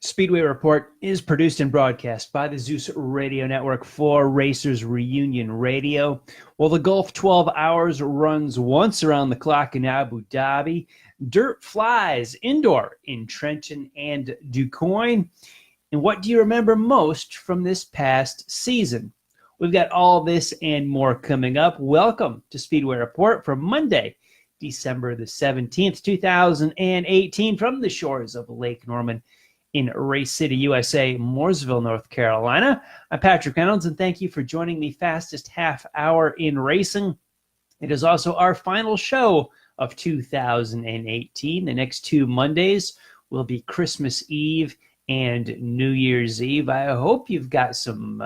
Speedway Report is produced and broadcast by the Zeus Radio Network for Racers Reunion Radio. Well, the Gulf 12 Hours runs once around the clock in Abu Dhabi. Dirt flies indoor in Trenton and DuQuoin. And what do you remember most from this past season? We've got all this and more coming up. Welcome to Speedway Report for Monday, December the 17th, 2018, from the shores of Lake Norman in Race City, USA, Mooresville, North Carolina. I'm Patrick Reynolds, and thank you for joining the fastest half hour in racing. It is also our final show of 2018. The next two Mondays will be Christmas Eve and New Year's Eve. I hope you've got some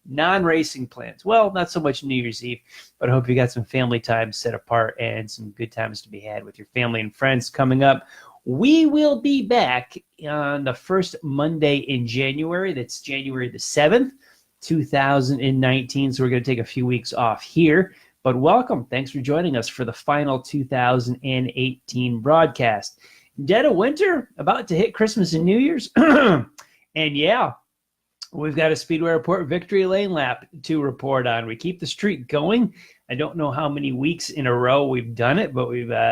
non-racing plans. Well, not so much New Year's Eve, but I hope you got some family time set apart and some good times to be had with your family and friends coming up. We will be back on the first Monday in January. That's January the 7th, 2019. So we're going to take a few weeks off here. But welcome. Thanks for joining us for the final 2018 broadcast. Dead of winter, about to hit Christmas and New Year's. And yeah, we've got a Speedway Report Victory Lane lap to report on. We keep the streak going. I don't know how many weeks in a row we've done it, but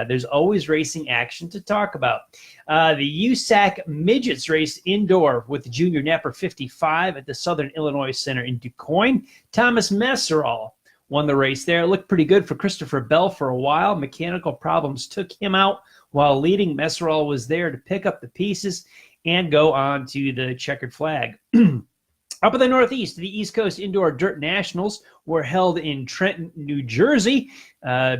there's always racing action to talk about. The USAC Midgets race indoor with the Junior Napper 55 at the Southern Illinois Center in DuQuoin. Thomas Messerall won the race there. It looked pretty good for Christopher Bell for a while. Mechanical problems took him out while leading. Messerall was there to pick up the pieces and go on to the checkered flag. Up in the Northeast, the East Coast Indoor Dirt Nationals were held in Trenton, New Jersey.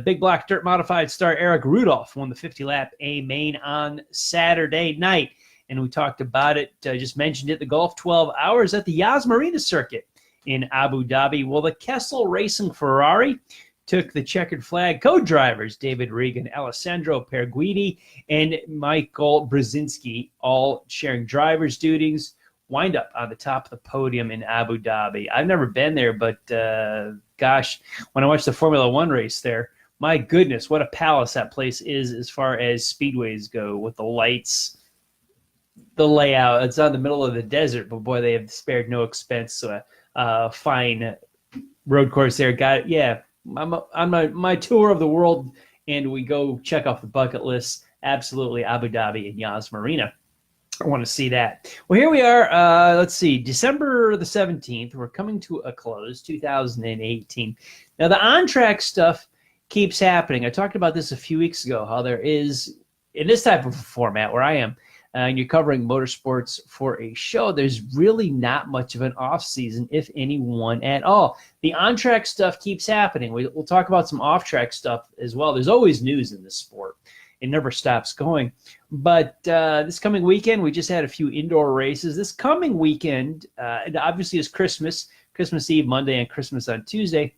Big Block Dirt Modified star Eric Rudolph won the 50-lap A main on Saturday night. And we talked about it, just mentioned it, the Gulf 12 Hours at the Yas Marina circuit in Abu Dhabi. Well, the Kessel Racing Ferrari took the checkered flag. Co-drivers David Regan, Alessandro Perguidi, and Michael Brzezinski all sharing driver's duties. Wind up on the top of the podium in Abu Dhabi. I've never been there, but gosh, when I watched the Formula One race there, my goodness, what a palace that place is as far as speedways go, with the lights, the layout. It's on the middle of the desert, but boy, they have spared no expense. So a fine road course there. Got it. Yeah, I'm on my tour of the world, and we go check off the bucket list. Absolutely, Abu Dhabi and Yas Marina. I want to see that. Well, here we are. Let's see, December the 17th. We're coming to a close, 2018. Now, the on-track stuff keeps happening. I talked about this a few weeks ago, how there is, in this type of format where I am, and you're covering motorsports for a show, there's really not much of an off-season, if any one at all. The on-track stuff keeps happening. We'll talk about some off-track stuff as well. There's always news in this sport. It never stops going. But this coming weekend, we just had a few indoor races. This coming weekend, it obviously is Christmas Eve Monday and Christmas on Tuesday.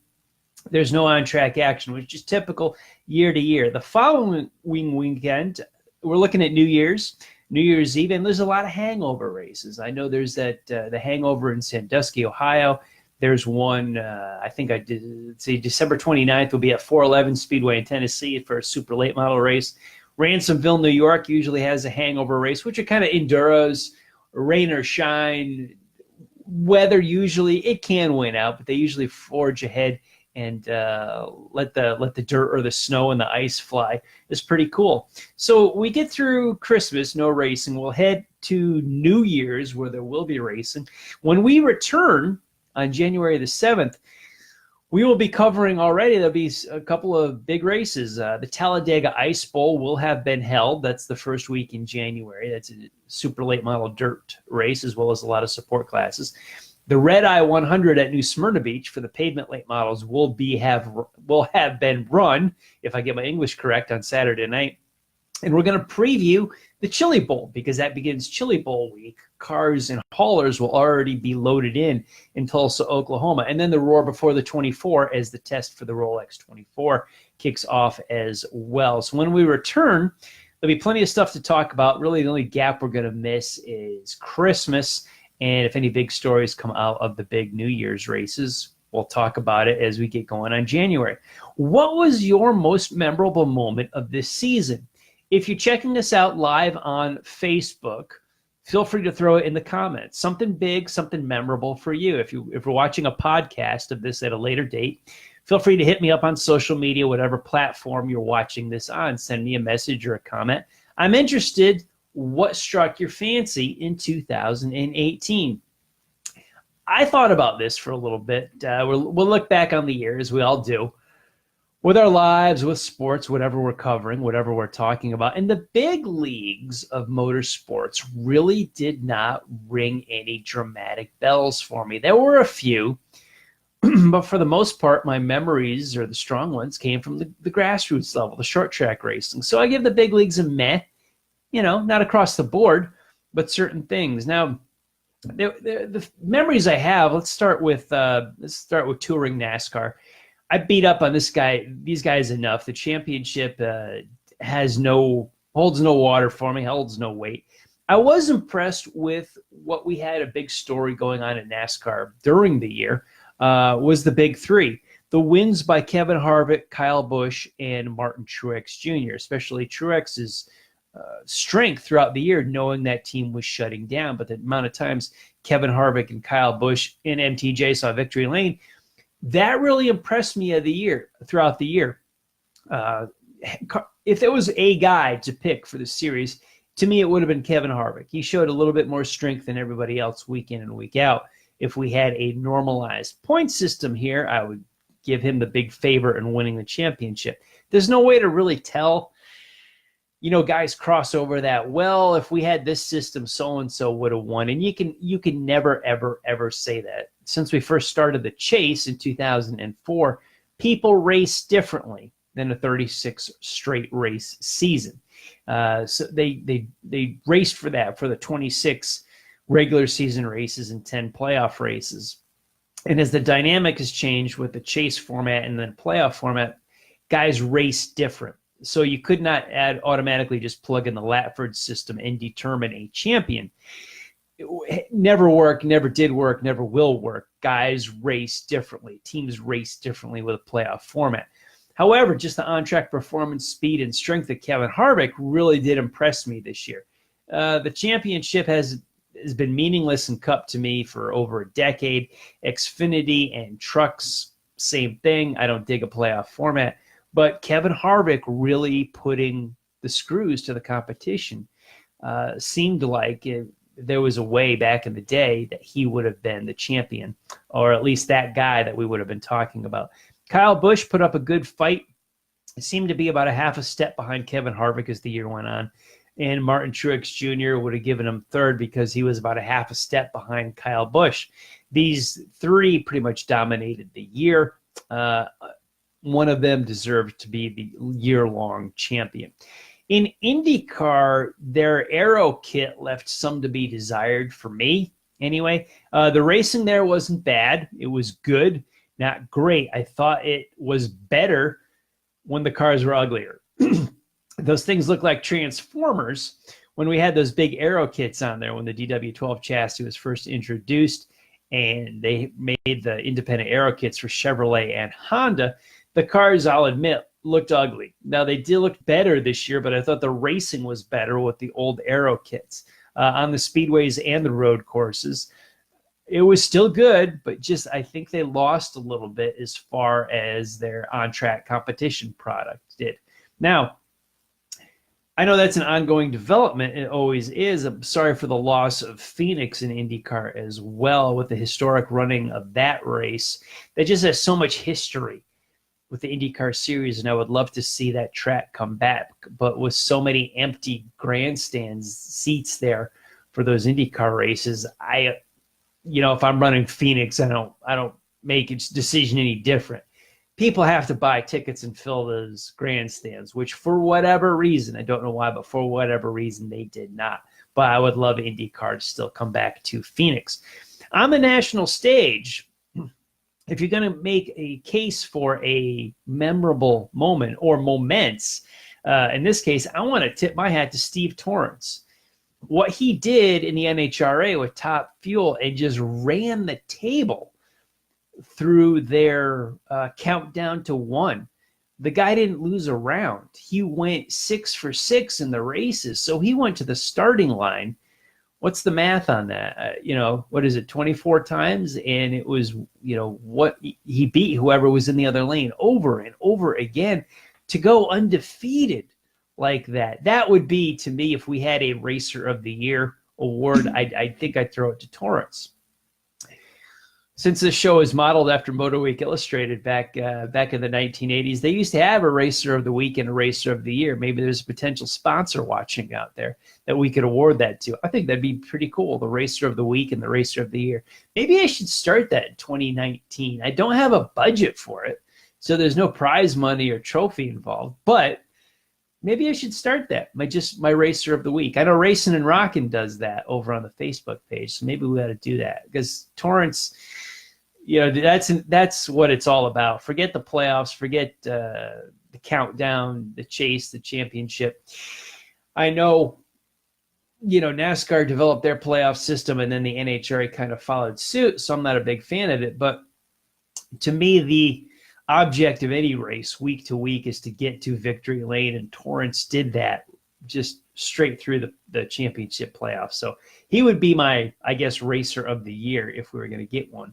There's no on-track action, which is typical year to year. The following weekend, we're looking at New Year's Eve, and there's a lot of hangover races. I know there's that the hangover in Sandusky, Ohio. There's one, I think I did say December 29th will be at 411 Speedway in Tennessee for a super late model race. Ransomville, New York usually has a hangover race, which are kind of enduros, rain or shine. Weather usually, it can win out, but they usually forge ahead and let the dirt or the snow and the ice fly. It's pretty cool. So we get through Christmas, no racing. We'll head to New Year's where there will be racing. When we return on January the 7th, we will be covering already. There'll be a couple of big races. The Talladega Ice Bowl will have been held. That's the first week in January. That's a super late model dirt race, as well as a lot of support classes. The Red Eye 100 at New Smyrna Beach for the pavement late models will have been run, if I get my English correct, on Saturday night. And we're going to preview the Chili Bowl because that begins Chili Bowl week. Cars and haulers will already be loaded in Tulsa, Oklahoma. And then the Roar Before the 24 as the test for the Rolex 24 kicks off as well. So when we return, there'll be plenty of stuff to talk about. Really, the only gap we're going to miss is Christmas. And if any big stories come out of the big New Year's races, we'll talk about it as we get going on January. What was your most memorable moment of this season? If you're checking us out live on Facebook, feel free to throw it in the comments. Something big, something memorable for you. If we're watching a podcast of this at a later date, feel free to hit me up on social media, whatever platform you're watching this on. Send me a message or a comment. I'm interested what struck your fancy in 2018. I thought about this for a little bit. We'll look back on the year, as we all do, with our lives, with sports, whatever we're covering, whatever we're talking about. And the big leagues of motorsports really did not ring any dramatic bells for me. There were a few, but for the most part, my memories, or the strong ones, came from the grassroots level, the short track racing. So I give the big leagues a meh, not across the board, but certain things. Now, the memories I have, let's start with touring NASCAR. I beat up on these guys enough. The championship holds no water for me, holds no weight. I was impressed with what we had a big story going on in NASCAR during the year, was the big three. The wins by Kevin Harvick, Kyle Busch, and Martin Truex Jr., especially Truex's strength throughout the year, knowing that team was shutting down. But the amount of times Kevin Harvick and Kyle Busch in MTJ saw victory lane, that really impressed me throughout the year. If there was a guy to pick for the series, to me it would have been Kevin Harvick. He showed a little bit more strength than everybody else week in and week out. If we had a normalized point system here, I would give him the big favor in winning the championship. There's no way to really tell, guys cross over that. Well, if we had this system, so-and-so would have won. And you can never, ever, ever say that. Since we first started the chase in 2004, people race differently than a 36 straight race season. So they raced for the 26 regular season races and 10 playoff races. And as the dynamic has changed with the chase format and then playoff format, guys race different. So you could not automatically just plug in the Latford system and determine a champion. It never worked, never did work, never will work. Guys race differently. Teams race differently with a playoff format. However, just the on-track performance, speed, and strength of Kevin Harvick really did impress me this year. The championship has been meaningless in Cup to me for over a decade. Xfinity and trucks, same thing. I don't dig a playoff format. But Kevin Harvick really putting the screws to the competition seemed like there was a way back in the day that he would have been the champion, or at least that guy that we would have been talking about. Kyle Busch put up a good fight. It seemed to be about a half a step behind Kevin Harvick as the year went on. And Martin Truex Jr. would have given him third because he was about a half a step behind Kyle Busch. These three pretty much dominated the year. One of them deserved to be the year-long champion. In IndyCar, their aero kit left some to be desired for me. Anyway, the racing there wasn't bad. It was good, not great. I thought it was better when the cars were uglier. Those things look like Transformers when we had those big aero kits on there when the DW12 chassis was first introduced, and they made the independent aero kits for Chevrolet and Honda. The cars, I'll admit, looked ugly. Now, they did look better this year, but I thought the racing was better with the old aero kits on the speedways and the road courses. It was still good, but just I think they lost a little bit as far as their on-track competition product did. Now, I know that's an ongoing development. It always is. I'm sorry for the loss of Phoenix in IndyCar as well, with the historic running of that race. That just has so much history with the IndyCar series, and I would love to see that track come back. But with so many empty grandstands seats there for those IndyCar races, if I'm running Phoenix, I don't make a decision any different. People have to buy tickets and fill those grandstands, which for whatever reason, I don't know why, but for whatever reason, they did not. But I would love IndyCar to still come back to Phoenix. On the national stage, if you're going to make a case for a memorable moment or moments, in this case, I want to tip my hat to Steve Torrence. What he did in the NHRA with Top Fuel and just ran the table through their countdown to one. The guy didn't lose a round. He went 6 for 6 in the races. So he went to the starting line what's the math on that? What is it, 24 times? And it was, what he beat whoever was in the other lane over and over again to go undefeated like that. That would be, to me, if we had a Racer of the Year award, I think I'd throw it to Torrance. Since this show is modeled after Motor Week Illustrated back in the 1980s, they used to have a Racer of the Week and a Racer of the Year. Maybe there's a potential sponsor watching out there that we could award that to. I think that'd be pretty cool, the Racer of the Week and the Racer of the Year. Maybe I should start that in 2019. I don't have a budget for it, so there's no prize money or trophy involved, but maybe I should start that, my Racer of the Week. I know Racing and Rockin' does that over on the Facebook page, so maybe we got to do that, because Torrance, that's what it's all about. Forget the playoffs, forget the countdown, the chase, the championship. I know, NASCAR developed their playoff system, and then the NHRA kind of followed suit, so I'm not a big fan of it. But to me, the object of any race week to week is to get to victory lane, and Torrance did that just straight through the championship playoffs. So he would be my, I guess, Racer of the Year if we were going to get one.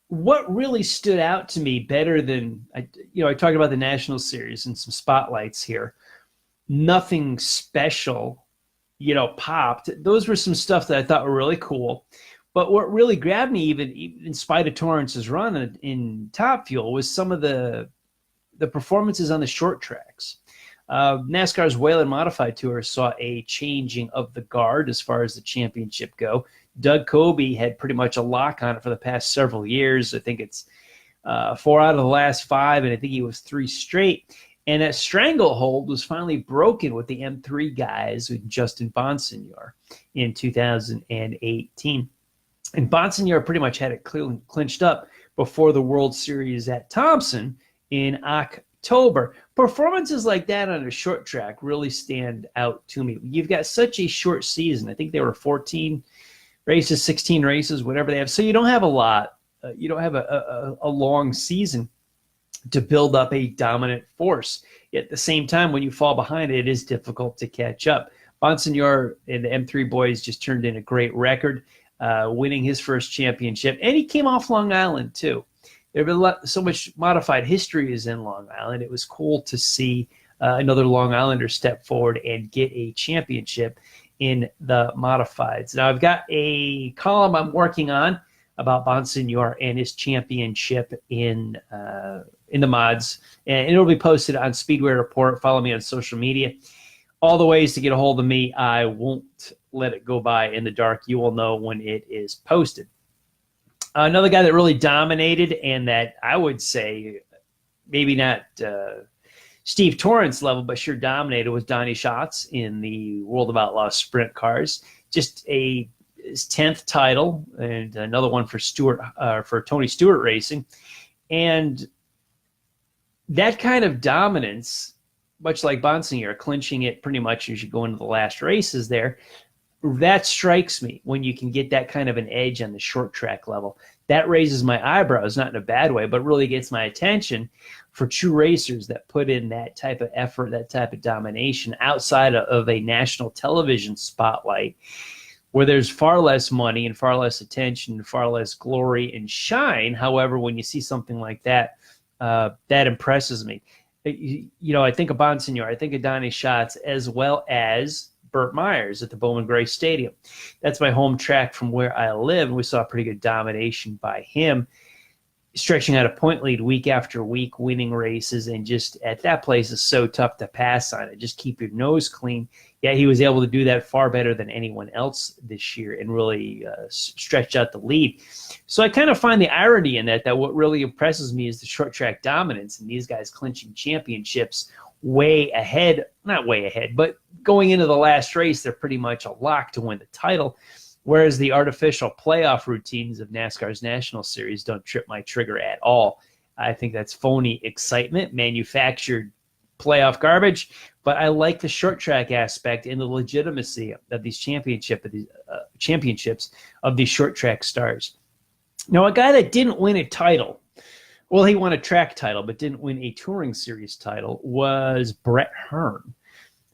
What really stood out to me better than, I talked about the National Series and some spotlights here. Nothing special, popped. Those were some stuff that I thought were really cool. But what really grabbed me, even in spite of Torrance's run in Top Fuel, was some of the performances on the short tracks. NASCAR's Whelen Modified Tour saw a changing of the guard as far as the championship go. Doug Coby had pretty much a lock on it for the past several years. I think it's 4 out of the last 5, and I think he was 3 straight. And that stranglehold was finally broken with the M3 guys with Justin Bonsignore in 2018. And Bonsignore pretty much had it clinched up before the World Series at Thompson in October. Performances like that on a short track really stand out to me. You've got such a short season. I think they were 14 races, 16 races, whatever they have. So you don't have a lot. You don't have a long season to build up a dominant force. At the same time, when you fall behind, it is difficult to catch up. Bonsignore and the M3 boys just turned in a great record, winning his first championship. And he came off Long Island, too. There have been so much modified history is in Long Island. It was cool to see another Long Islander step forward and get a championship in the modifieds. Now, I've got a column I'm working on about Bonsignore and his championship in the mods, and it'll be posted on Speedway Report. Follow me on social media. All the ways to get a hold of me. I won't let it go by in the dark. You will know when it is posted. Another guy that really dominated, and that I would say maybe not Steve Torrance level, but sure dominated, was Donny Schatz in the World of Outlaws sprint cars. Just his 10th title, and another one for Tony Stewart Racing. And that kind of dominance, much like Bonsignore, clinching it pretty much as you go into the last races there, that strikes me when you can get that kind of an edge on the short track level. That raises my eyebrows, not in a bad way, but really gets my attention for true racers that put in that type of effort, that type of domination outside of a national television spotlight, where there's far less money and far less attention, far less glory and shine. However, when you see something like that, that impresses me. I think of Bonsignore, I think of Donny Schatz, as well as Burt Myers at the Bowman Gray Stadium. That's my home track from where I live, and we saw pretty good domination by him, stretching out a point lead week after week, winning races, and just at that place is so tough to pass on it. Just keep your nose clean. Yeah, he was able to do that far better than anyone else this year and really stretch out the lead. So I kind of find the irony in that what really impresses me is the short track dominance and these guys clinching championships way ahead, not way ahead, but going into the last race, they're pretty much a lock to win the title. Whereas the artificial playoff routines of NASCAR's National Series don't trip my trigger at all. I think that's phony excitement, manufactured playoff garbage. But I like the short track aspect and the legitimacy of these championships of these short track stars. Now, a guy that didn't win a title, well, he won a track title, but didn't win a Touring Series title, was Brett Hearn.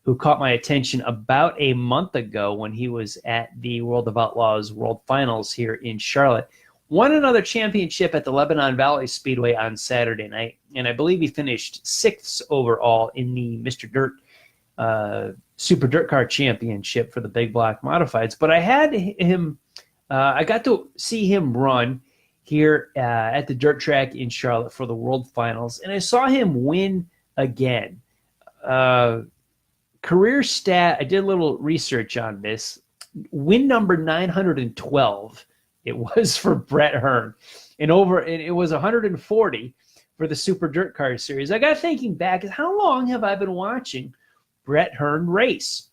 who caught my attention about a month ago when he was at the World of Outlaws World Finals here in Charlotte. Won another championship at the Lebanon Valley Speedway on Saturday night, and I believe he finished 6th overall in the Mr. Dirt Super Dirt Car Championship for the Big Block Modifieds. But I had him, I got to see him run here at the dirt track in Charlotte for the World Finals, and I saw him win again. Career stat, I did a little research on this. Win number 912, it was for Brett Hearn. And it was 140 for the Super Dirt Car Series. I got thinking back, how long have I been watching Brett Hearn race?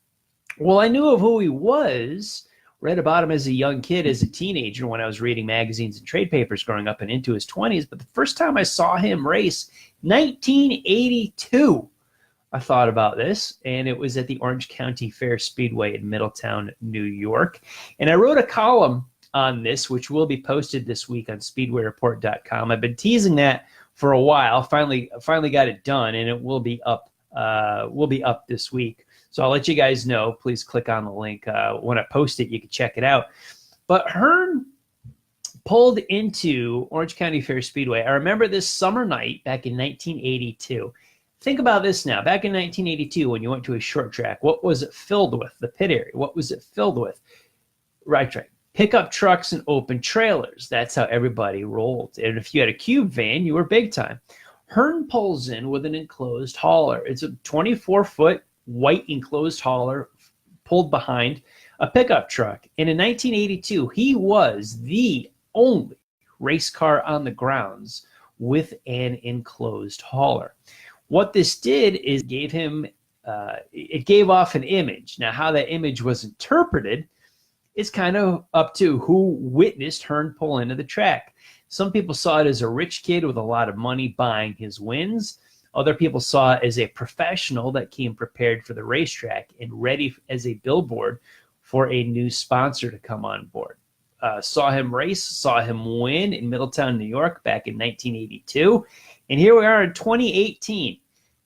Well, I knew of who he was, read about him as a young kid, as a teenager, when I was reading magazines and trade papers growing up and into his 20s. But the first time I saw him race, 1982. I thought about this, and it was at the Orange County Fair Speedway in Middletown, New York. And I wrote a column on this, which will be posted this week on SpeedwayReport.com. I've been teasing that for a while. Finally got it done, and it will be up. This week. So I'll let you guys know. Please click on the link when I post it. You can check it out. But Hearn pulled into Orange County Fair Speedway. I remember this summer night back in 1982. Think about this now. Back in 1982, when you went to a short track, what was it filled with? The pit area. What was it filled with? Right track. Pickup trucks and open trailers. That's how everybody rolled. And if you had a cube van, you were big time. Hearn pulls in with an enclosed hauler. It's a 24-foot white enclosed hauler pulled behind a pickup truck. And in 1982, he was the only race car on the grounds with an enclosed hauler. What this did is gave him, it gave off an image. Now, how that image was interpreted is kind of up to who witnessed Hearn pull into the track. Some people saw it as a rich kid with a lot of money buying his wins. Other people saw it as a professional that came prepared for the racetrack and ready as a billboard for a new sponsor to come on board. Saw him race, saw him win in Middletown, New York back in 1982. And here we are in 2018.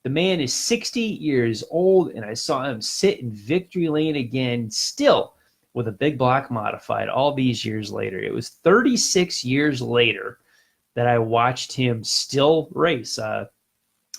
The man is 60 years old, and I saw him sit in victory lane again, still with a big block modified all these years later. It was 36 years later that I watched him still race. I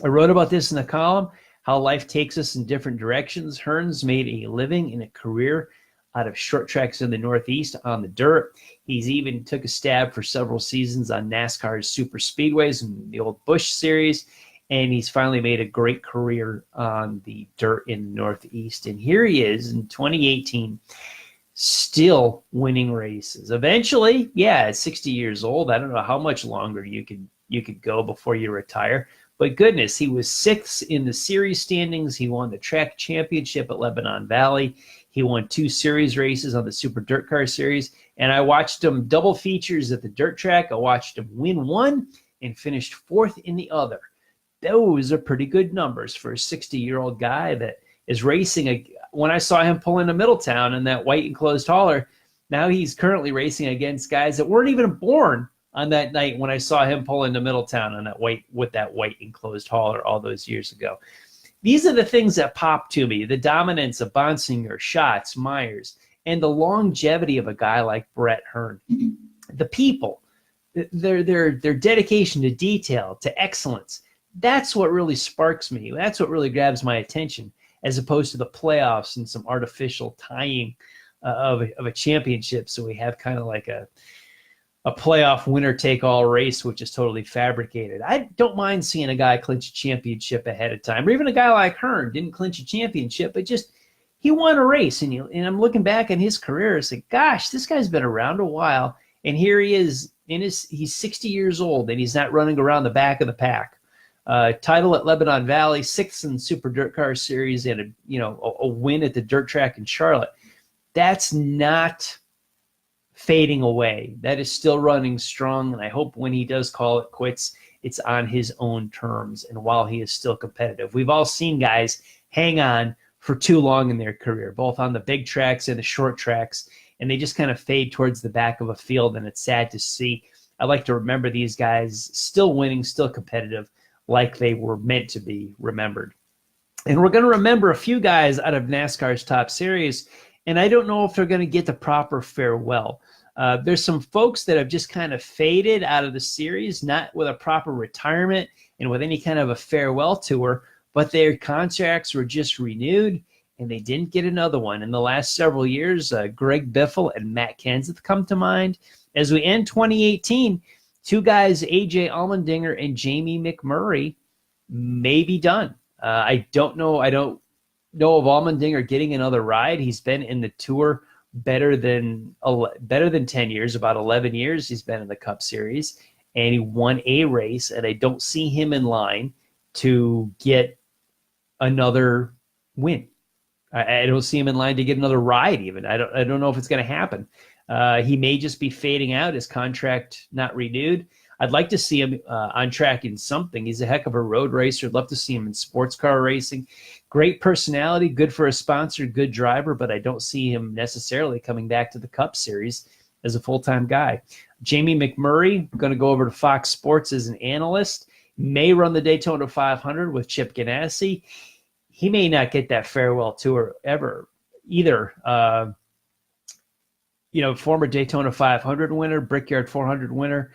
wrote about this in the column, how life takes us in different directions. Hearn's made a living and a career out of short tracks in the Northeast on the dirt. He's even took a stab for several seasons on NASCAR's super speedways and the old Busch series. And he's finally made a great career on the dirt in the Northeast. And here he is in 2018, still winning races. Eventually, yeah, at 60 years old, I don't know how much longer you could go before you retire. But goodness, he was 6th in the series standings. He won the track championship at Lebanon Valley. He won 2 series races on the Super Dirt Car Series. And I watched him double features at the dirt track. I watched him win one and finished 4th in the other. Those are pretty good numbers for a 60-year-old guy that is racing. When I saw him pull into Middletown in that white enclosed hauler, now he's currently racing against guys that weren't even born on that night when I saw him pull into Middletown on that white enclosed hauler all those years ago. These are the things that pop to me: the dominance of Bonsignore, Schatz, Myers, and the longevity of a guy like Brett Hearn. The people, their dedication to detail, to excellence. That's what really sparks me. That's what really grabs my attention, as opposed to the playoffs and some artificial tying of a championship. So we have kind of like a playoff winner-take-all race, which is totally fabricated. I don't mind seeing a guy clinch a championship ahead of time, or even a guy like Hearn didn't clinch a championship, but just he won a race. And I'm looking back at his career and say, gosh, this guy's been around a while, and here he is. He's 60 years old, and he's not running around the back of the pack. Title at Lebanon Valley, 6th in Super Dirt Car Series, and a win at the dirt track in Charlotte. That's not fading away. That is still running strong, and I hope when he does call it quits, it's on his own terms and while he is still competitive. We've all seen guys hang on for too long in their career, both on the big tracks and the short tracks, and they just kind of fade towards the back of a field, and it's sad to see. I like to remember these guys still winning, still competitive, like they were meant to be remembered. And we're going to remember a few guys out of NASCAR's top series, and I don't know if they're going to get the proper farewell. There's some folks that have just kind of faded out of the series, not with a proper retirement and with any kind of a farewell tour, but their contracts were just renewed, and they didn't get another one. In the last several years, Greg Biffle and Matt Kenseth come to mind. As we end 2018, two guys, A.J. Allmendinger and Jamie McMurray, may be done. I don't know. I don't know of Allmendinger getting another ride. He's been in the Tour better than 10 years, about 11 years he's been in the Cup Series, and he won a race, and I don't see him in line to get another win. I don't see him in line to get another ride even. I don't know if it's going to happen. He may just be fading out, his contract not renewed. I'd like to see him on track in something. He's a heck of a road racer. I'd love to see him in sports car racing. Great personality, good for a sponsor, good driver, but I don't see him necessarily coming back to the Cup Series as a full-time guy. Jamie McMurray, going to go over to Fox Sports as an analyst, may run the Daytona 500 with Chip Ganassi. He may not get that farewell tour ever either. Former Daytona 500 winner, Brickyard 400 winner,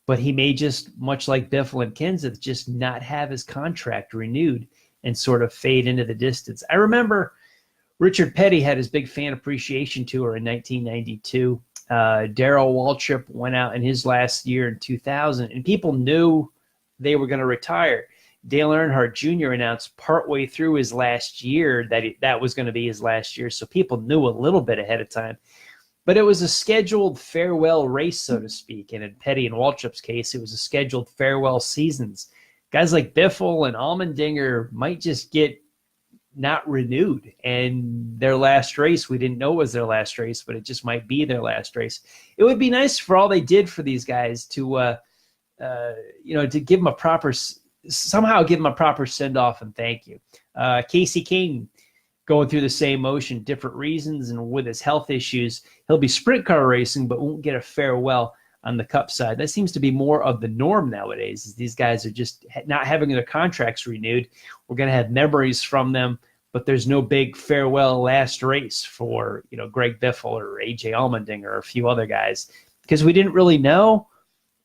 but he may just, much like Biffle and Kenseth, just not have his contract renewed and sort of fade into the distance. I remember Richard Petty had his big fan appreciation tour in 1992. Darrell Waltrip went out in his last year in 2000, and people knew they were going to retire. Dale Earnhardt Jr. announced partway through his last year that was going to be his last year, so people knew a little bit ahead of time. But it was a scheduled farewell race, so to speak. And in Petty and Waltrip's case, it was a scheduled farewell seasons. Guys like Biffle and Allmendinger might just get not renewed. And their last race, we didn't know was their last race, but it just might be their last race. It would be nice for all they did for these guys to give them somehow give them a proper send-off and thank you. Casey King, going through the same motion, different reasons, and with his health issues, he'll be sprint car racing, but won't get a farewell on the Cup side. That seems to be more of the norm nowadays, is these guys are just not having their contracts renewed. We're going to have memories from them, but there's no big farewell last race for, Greg Biffle or A.J. Allmendinger or a few other guys, because we didn't really know,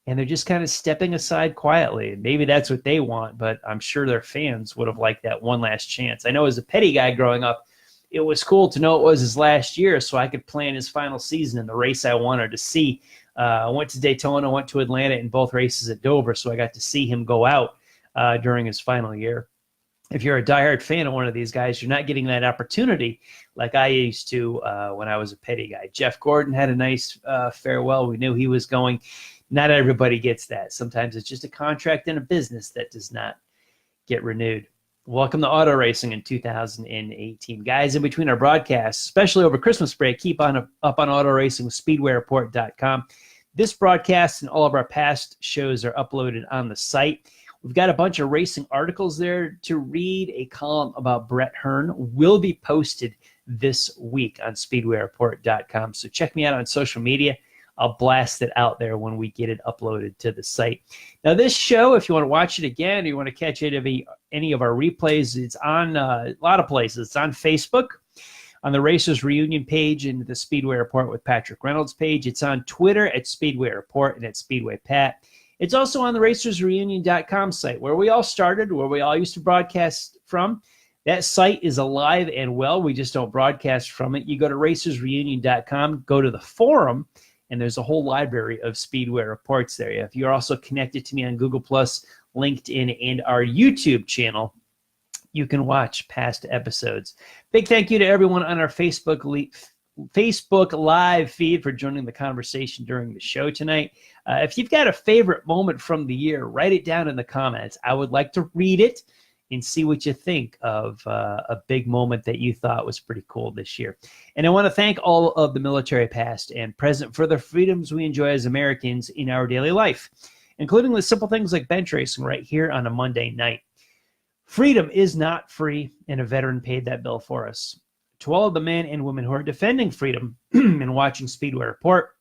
and they're just kind of stepping aside quietly. And maybe that's what they want, but I'm sure their fans would have liked that one last chance. I know as a Petty guy growing up, it was cool to know it was his last year so I could plan his final season in the race I wanted to see. I went to Daytona, went to Atlanta in both races at Dover, so I got to see him go out during his final year. If you're a diehard fan of one of these guys, you're not getting that opportunity like I used to when I was a Petty guy. Jeff Gordon had a nice farewell. We knew he was going. Not everybody gets that. Sometimes it's just a contract in a business that does not get renewed. Welcome to auto racing in 2018. Guys, in between our broadcasts, especially over Christmas break, keep on up on auto racing with SpeedwayReport.com. This broadcast and all of our past shows are uploaded on the site. We've got a bunch of racing articles there to read. A column about Brett Hearn will be posted this week on SpeedwayReport.com. So check me out on social media. I'll blast it out there when we get it uploaded to the site. Now, this show, if you want to watch it again or you want to catch any of our replays, it's on a lot of places. It's on Facebook, on the Racers Reunion page and the Speedway Report with Patrick Reynolds page. It's on Twitter at Speedway Report and at Speedway Pat. It's also on the RacersReunion.com site, where we all started, where we all used to broadcast from. That site is alive and well. We just don't broadcast from it. You go to RacersReunion.com, go to the forum, and there's a whole library of Speedway reports there. If you're also connected to me on Google+, LinkedIn, and our YouTube channel, you can watch past episodes. Big thank you to everyone on our Facebook Live feed for joining the conversation during the show tonight. If you've got a favorite moment from the year, write it down in the comments. I would like to read it and see what you think of a big moment that you thought was pretty cool this year. And I want to thank all of the military past and present for the freedoms we enjoy as Americans in our daily life, including the simple things like bench racing right here on a Monday night. Freedom is not free, and a veteran paid that bill for us. To all of the men and women who are defending freedom and watching Speedway Report,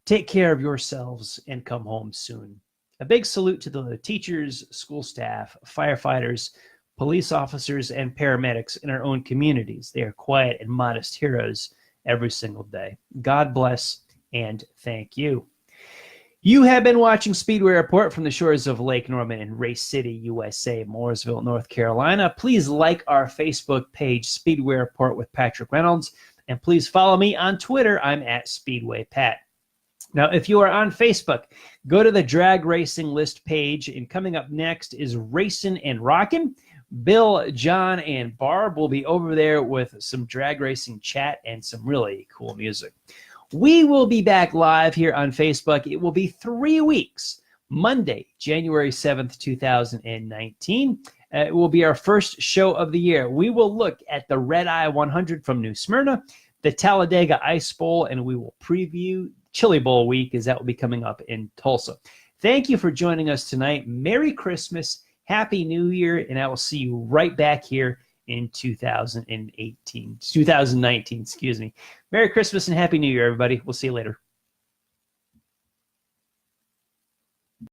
take care of yourselves and come home soon. A big salute to the teachers, school staff, firefighters, police officers and paramedics in our own communities. They are quiet and modest heroes every single day. God bless and thank you. You have been watching Speedway Report from the shores of Lake Norman in Race City, USA, Mooresville, North Carolina. Please like our Facebook page, Speedway Report with Patrick Reynolds, and please follow me on Twitter. I'm at Speedway Pat. Now, if you are on Facebook, go to the drag racing list page, and coming up next is Racin' and Rockin'. Bill, John, and Barb will be over there with some drag racing chat and some really cool music. We will be back live here on Facebook. It will be 3 weeks, Monday, January 7th, 2019. It will be our first show of the year. We will look at the Red Eye 100 from New Smyrna, the Talladega Ice Bowl, and we will preview Chili Bowl week, as that will be coming up in Tulsa. Thank you for joining us tonight. Merry Christmas, Happy New Year, and I will see you right back here in 2019, excuse me. Merry Christmas and Happy New Year, everybody. We'll see you later.